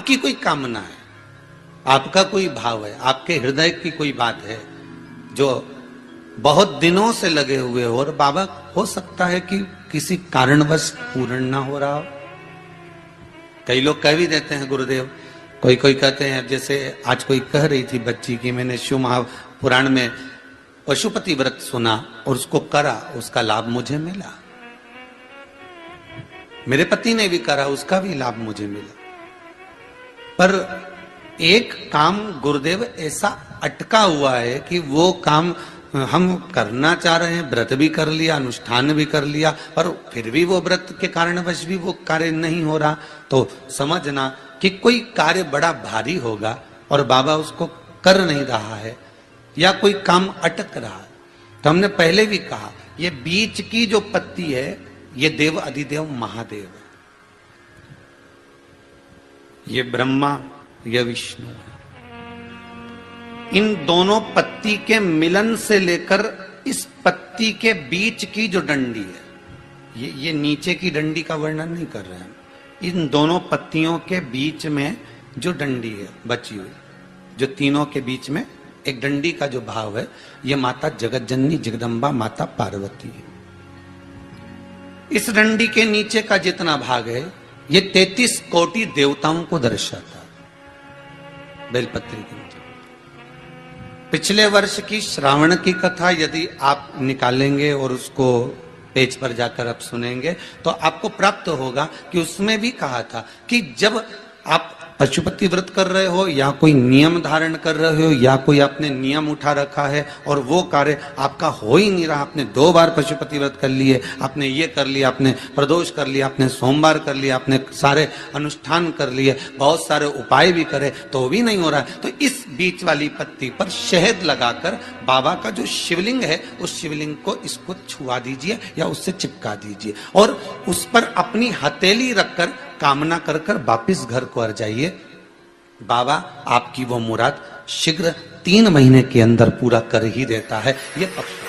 आपकी कोई कामना है, आपका कोई भाव है, आपके हृदय की कोई बात है जो बहुत दिनों से लगे हुए हो, और बाबा हो सकता है कि किसी कारणवश पूर्ण ना हो रहा हो। कई लोग कह भी देते हैं गुरुदेव, कोई कोई कहते हैं, जैसे आज कोई कह रही थी बच्ची की मैंने शिव महापुराण में पशुपति व्रत सुना और उसको करा, उसका लाभ मुझे मिला। मेरे पति ने भी करा, उसका भी लाभ मुझे मिला। पर एक काम गुरुदेव ऐसा अटका हुआ है कि वो काम हम करना चाह रहे हैं, व्रत भी कर लिया, अनुष्ठान भी कर लिया, पर फिर भी वो व्रत के कारणवश भी वो कार्य नहीं हो रहा। तो समझना कि कोई कार्य बड़ा भारी होगा और बाबा उसको कर नहीं रहा है, या कोई काम अटक रहा है। तो हमने पहले भी कहा, ये बीच की जो पत्ती है ये देव अधिदेव महादेव है, ये ब्रह्मा, ये विष्णु है। इन दोनों पत्ती के मिलन से लेकर इस पत्ती के बीच की जो डंडी है, ये नीचे की डंडी का वर्णन नहीं कर रहे हैं, इन दोनों पत्तियों के बीच में जो डंडी है बची हुई, जो तीनों के बीच में एक डंडी का जो भाव है, ये माता जगतजननी जगदम्बा माता पार्वती है। इस डंडी के नीचे का जितना भाग है ये 33 कोटि देवताओं को दर्शाता है। बेलपत्री के नीचे पिछले वर्ष की श्रावण की कथा यदि आप निकालेंगे और उसको पेज पर जाकर आप सुनेंगे तो आपको प्राप्त होगा कि उसमें भी कहा था कि जब आप पशुपति व्रत कर रहे हो या कोई नियम धारण कर रहे हो या कोई आपने नियम उठा रखा है और वो कार्य आपका हो ही नहीं रहा, आपने 2 बार पशुपति व्रत कर लिए, आपने ये कर लिया, आपने प्रदोष कर लिया, आपने सोमवार कर लिया, आपने सारे अनुष्ठान कर लिए, बहुत सारे उपाय भी करे तो भी नहीं हो रहा है, तो इस बीच वाली पत्ती पर शहद लगाकर बाबा का जो शिवलिंग है उस शिवलिंग को इसको छुआ दीजिए या उससे चिपका दीजिए और उस पर अपनी हथेली रखकर कामना कर कर वापिस घर को आ जाइए। बाबा आपकी वो मुराद शीघ्र 3 महीने के अंदर पूरा कर ही देता है, ये पक्का।